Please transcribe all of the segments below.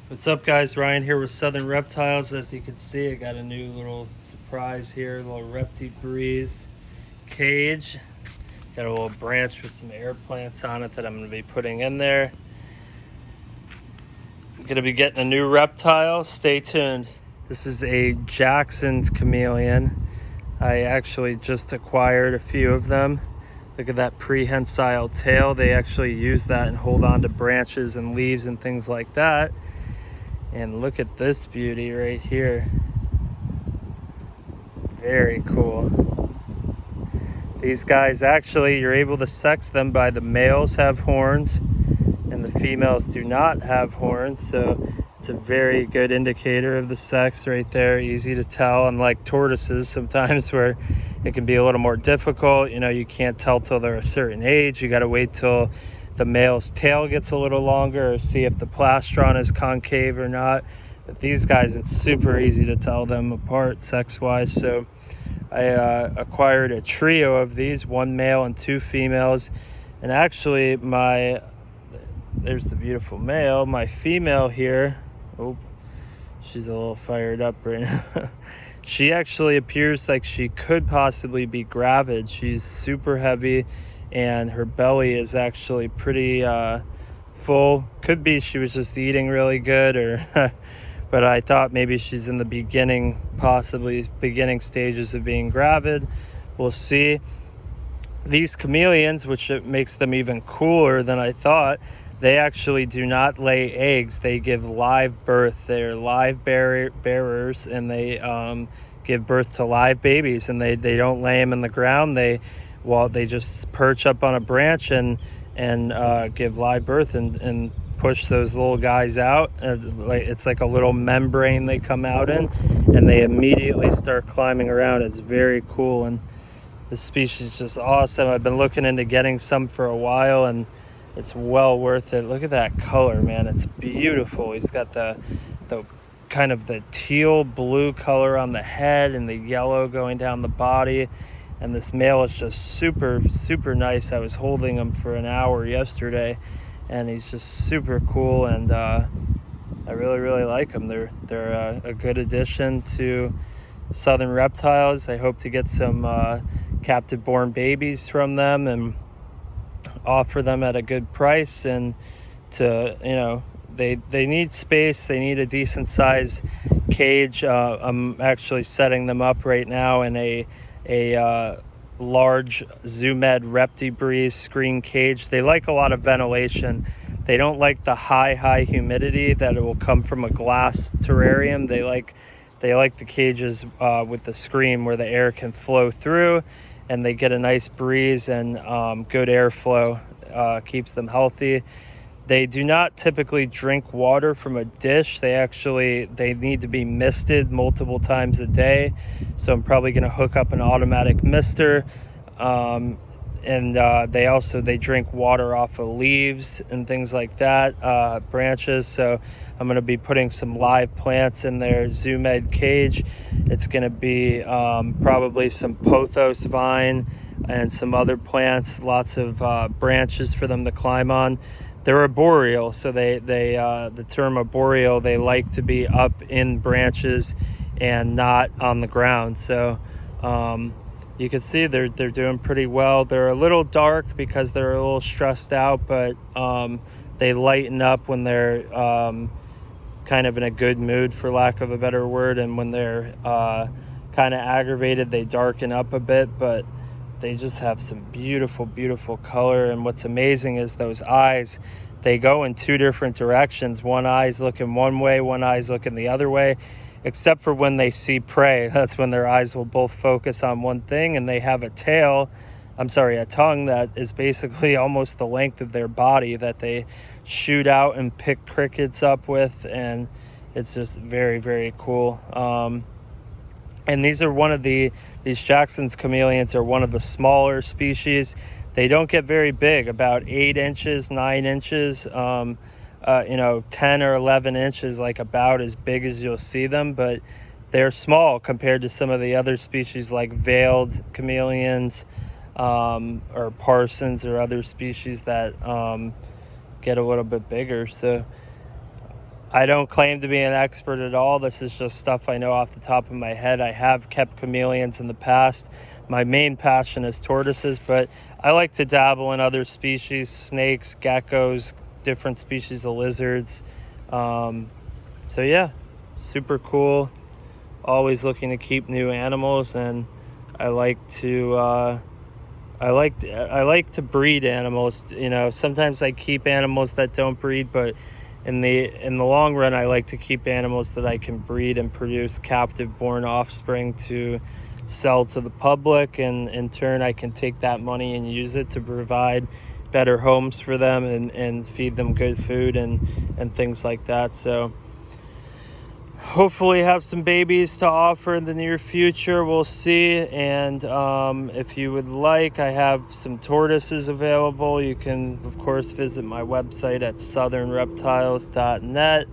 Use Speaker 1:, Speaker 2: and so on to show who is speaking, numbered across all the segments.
Speaker 1: What's up, guys? Ryan here with Southern Reptiles. As you can see, I got a new little surprise here, a little Repti Breeze cage. Got a little branch with some air plants on it that I'm going to be putting in there. I'm going to be getting a new reptile. Stay tuned. This is a Jackson's chameleon. I actually just acquired a few of them. Look at that prehensile tail. They actually use that and hold on to branches and leaves and things like that. And look at this beauty right here. Very cool. These guys, actually, you're able to sex them by the males have horns and the females do not have horns. So it's a very good indicator of the sex right there. Easy to tell, unlike tortoises sometimes where it can be a little more difficult. You know, you can't tell till they're a certain age. You got to wait till the male's tail gets a little longer, or see if the plastron is concave or not. But these guys, it's super easy to tell them apart sex-wise. So I acquired a trio of these, one male and two females. And actually, there's the beautiful male. My female here, oh, she's a little fired up right now. She actually appears like she could possibly be gravid. She's super heavy, and her belly is actually pretty full. Could be she was just eating really good, or but I thought maybe she's in the beginning, possibly beginning stages of being gravid. We'll see. These chameleons, which makes them even cooler than I thought, they actually do not lay eggs. They give live birth. They're live bearers, and they give birth to live babies, and they don't lay them in the ground. They just perch up on a branch and give live birth and push those little guys out. It's like a little membrane they come out in, and they immediately start climbing around. It's very cool, and this species is just awesome. I've been looking into getting some for a while, and it's well worth it. Look at that color, man. It's beautiful. He's got the kind of the teal blue color on the head and the yellow going down the body. And this male is just super nice. I was holding him for an hour yesterday, and he's just super cool, and I really like them. They're a good addition to Southern Reptiles. I hope to get some captive born babies from them and offer them at a good price. And to, you know, they need space. They need a decent size cage. I'm actually setting them up right now in a large Zoomed Repti Breeze screen cage. They like a lot of ventilation. They don't like the high humidity that it will come from a glass terrarium. They like the cages with the screen where the air can flow through, and they get a nice breeze and good airflow. Keeps them healthy. They do not typically drink water from a dish. They need to be misted multiple times a day. So I'm probably going to hook up an automatic mister. They drink water off of leaves and things like that, branches. So I'm going to be putting some live plants in their Zoomed cage. It's going to be probably some pothos vine and some other plants, lots of branches for them to climb on. They're arboreal, so the term arboreal, they like to be up in branches and not on the ground. So you can see they're doing pretty well. They're a little dark because they're a little stressed out, but they lighten up when they're kind of in a good mood, for lack of a better word, and when they're kind of aggravated, they darken up a bit. But they just have some beautiful color. And what's amazing is those eyes, they go in two different directions. One eye's looking one way, one eye's looking the other way, except for when they see prey. That's when their eyes will both focus on one thing. And they have a tongue that is basically almost the length of their body that they shoot out and pick crickets up with, and it's just very cool. And these Jackson's chameleons are one of the smaller species. They don't get very big, about 8 inches, 9 inches, 10 or 11 inches, like about as big as you'll see them. But they're small compared to some of the other species like veiled chameleons or parsons or other species that get a little bit bigger. So I don't claim to be an expert at all. This is just stuff I know off the top of my head. I have kept chameleons in the past. My main passion is tortoises, but I like to dabble in other species, snakes, geckos, different species of lizards. So yeah, super cool. Always looking to keep new animals, and I like to breed animals. You know, sometimes I keep animals that don't breed, but in the long run, I like to keep animals that I can breed and produce captive born offspring to sell to the public, and in turn I can take that money and use it to provide better homes for them and feed them good food and things like that. So hopefully have some babies to offer in the near future. We'll see. And if you would like, I have some tortoises available. You can of course visit my website at southernreptiles.net.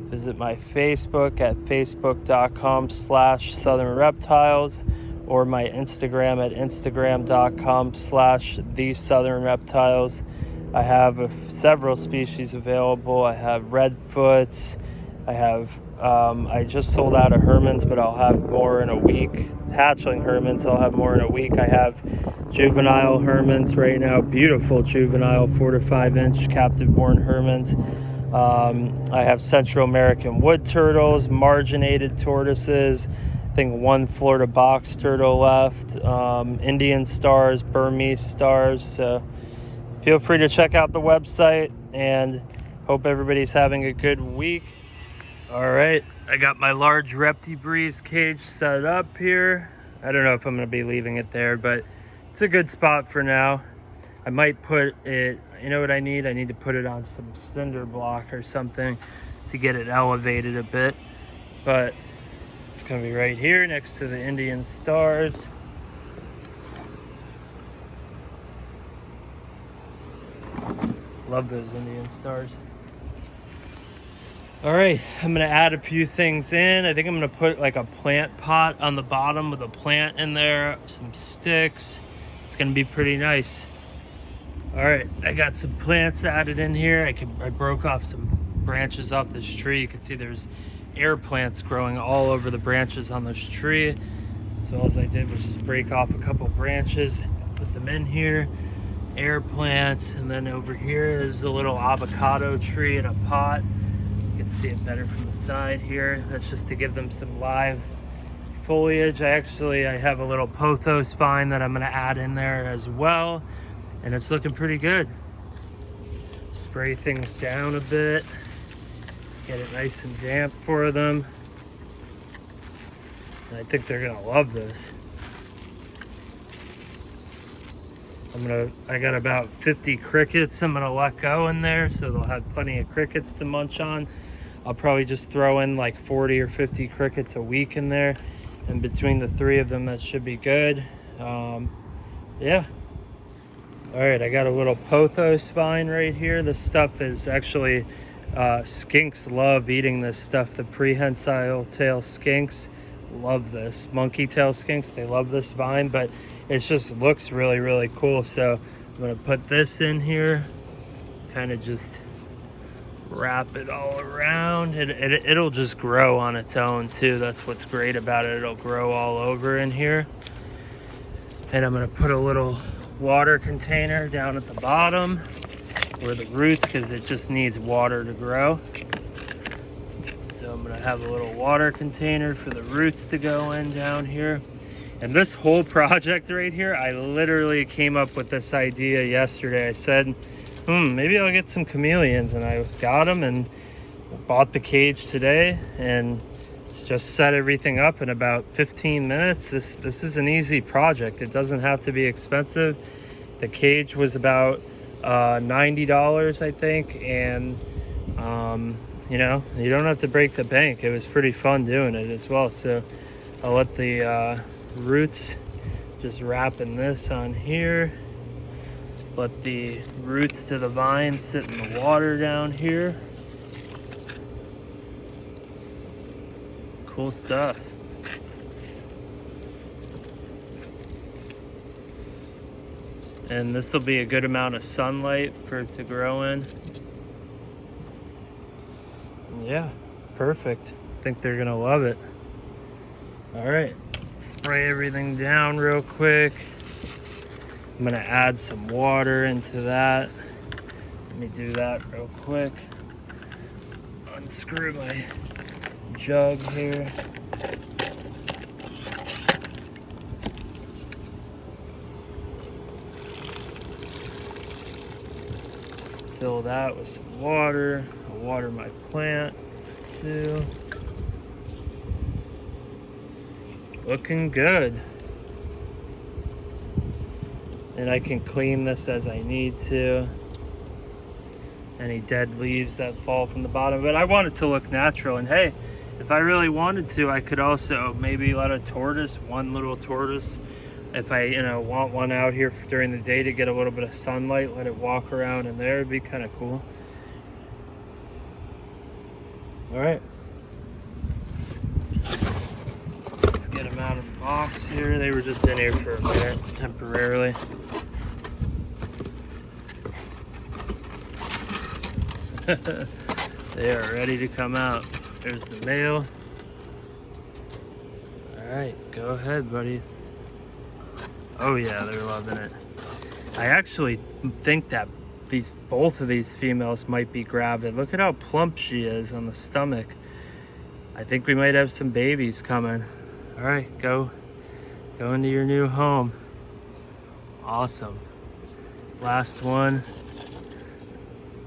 Speaker 1: Visit my Facebook at facebook.com/southernreptiles, or my Instagram at instagram.com/thesouthernreptiles. I have several species available. I have redfoots. I have I just sold out of Hermans, but I'll have more in a week. Hatchling Hermans, I'll have more in a week. I have juvenile Hermans right now, beautiful juvenile 4 to 5 inch captive born Hermans. I have Central American wood turtles, marginated tortoises, I think 1 Florida box turtle left, Indian stars, Burmese stars. So feel free to check out the website, and hope everybody's having a good week. All right, I got my large Reptile cage set up here. I don't know if I'm going to be leaving it there, but it's a good spot for now. I might put it, you know what I need? I need to put it on some cinder block or something to get it elevated a bit. But it's going to be right here next to the Indian stars. Love those Indian stars. All right, I'm gonna add a few things in. I think I'm gonna put like a plant pot on the bottom with a plant in there, some sticks. It's gonna be pretty nice. All right, I got some plants added in here. I broke off some branches off this tree. You can see there's air plants growing all over the branches on this tree. So all I did was just break off a couple branches, put them in here. Air plants, and then over here is a little avocado tree in a pot. You can see it better from the side here. That's just to give them some live foliage. I have a little pothos vine that I'm going to add in there as well, and it's looking pretty good. Spray things down a bit, get it nice and damp for them. And I think they're going to love this. I got about 50 crickets I'm gonna let go in there, so they'll have plenty of crickets to munch on. I'll probably just throw in like 40 or 50 crickets a week in there, and between the 3 of them, that should be good. Yeah. All right, I got a little pothos vine right here. This stuff is actually, skinks love eating this stuff. The prehensile tail skinks love this. Monkey tail skinks, they love this vine, but it just looks really, really cool. So I'm gonna put this in here, kind of just wrap it all around. It'll just grow on its own too. That's what's great about it. It'll grow all over in here. And I'm gonna put a little water container down at the bottom where the roots, because it just needs water to grow. So I'm gonna have a little water container for the roots to go in down here. And this whole project right here, I literally came up with this idea yesterday. I said, maybe I'll get some chameleons, and I got them and bought the cage today, and just set everything up in about 15 minutes. This is an easy project. It doesn't have to be expensive. The cage was about $90, I think, and you know, you don't have to break the bank. It was pretty fun doing it as well. So I'll let the roots just wrapping this on here. Let the roots to the vine sit in the water down here. Cool stuff. And this will be a good amount of sunlight for it to grow in. Yeah, perfect. I think they're gonna love it. All right, spray everything down real quick. I'm gonna add some water into that. Let me do that real quick. Unscrew my jug here. Fill that with some water. I'll water my plant too. Looking good. And I can clean this as I need to. Any dead leaves that fall from the bottom, but I want it to look natural. And hey, if I really wanted to, I could also maybe let a tortoise, one little tortoise, if I want one out here during the day to get a little bit of sunlight, let it walk around in there. It'd be kind of cool. All right, let's get them out of the box here. They were just in here for a minute temporarily. They are ready to come out. There's the male. All right, go ahead, buddy. Oh yeah, they're loving it. I actually think that both of these females might be gravid. Look at how plump she is on the stomach. I think we might have some babies coming. All right, go into your new home. Awesome. Last one.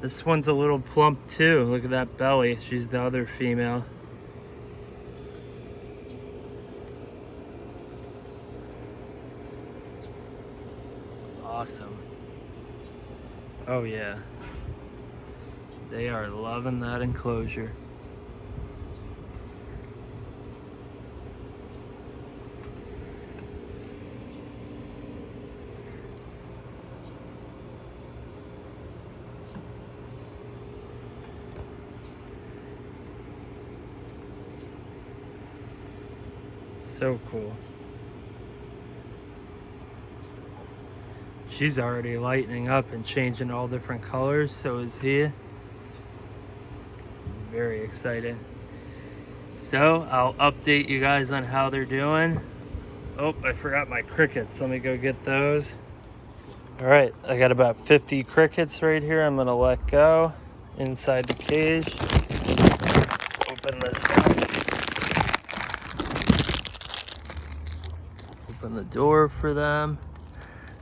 Speaker 1: This one's a little plump too. Look at that belly. She's the other female. Awesome. Oh yeah. They are loving that enclosure. So cool. She's already lightening up and changing all different colors, so is he. Very excited. So I'll update you guys on how they're doing. Oh, I forgot my crickets. Let me go get those. All right, I got about 50 crickets right here. I'm gonna let go inside the cage. Open this up. Open the door for them,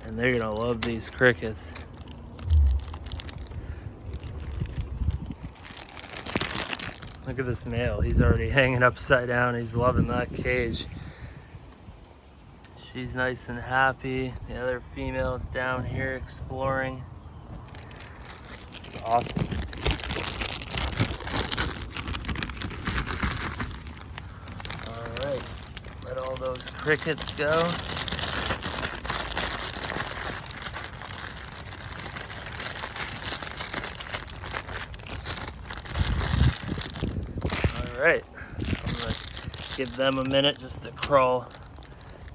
Speaker 1: and they're gonna love these crickets. Look at this male, he's already hanging upside down. He's loving that cage. She's nice and happy. The other female's down here exploring. Awesome. All right, let all those crickets go. All right, I'm gonna give them a minute just to crawl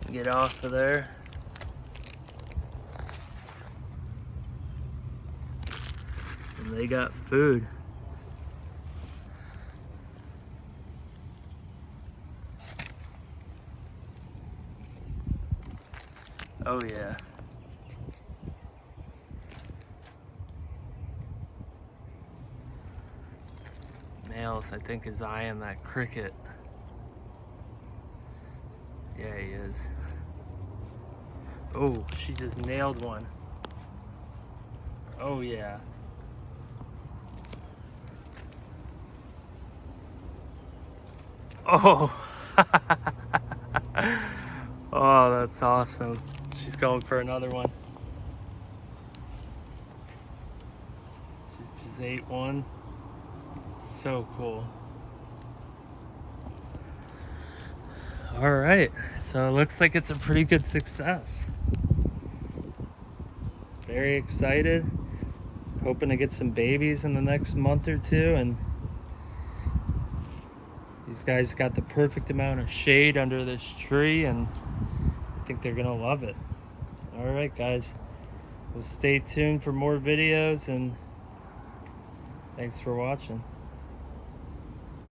Speaker 1: and get off of there. And they got food. Oh yeah. Males, I think, is eyeing that cricket. Yeah, he is. Oh, she just nailed one. Oh yeah. Oh. Oh, that's awesome. She's going for another one. She just ate one. So cool. All right, so it looks like it's a pretty good success. Very excited. Hoping to get some babies in the next month or two, and these guys got the perfect amount of shade under this tree, and I think they're gonna love it. All right, guys, well, stay tuned for more videos, and thanks for watching.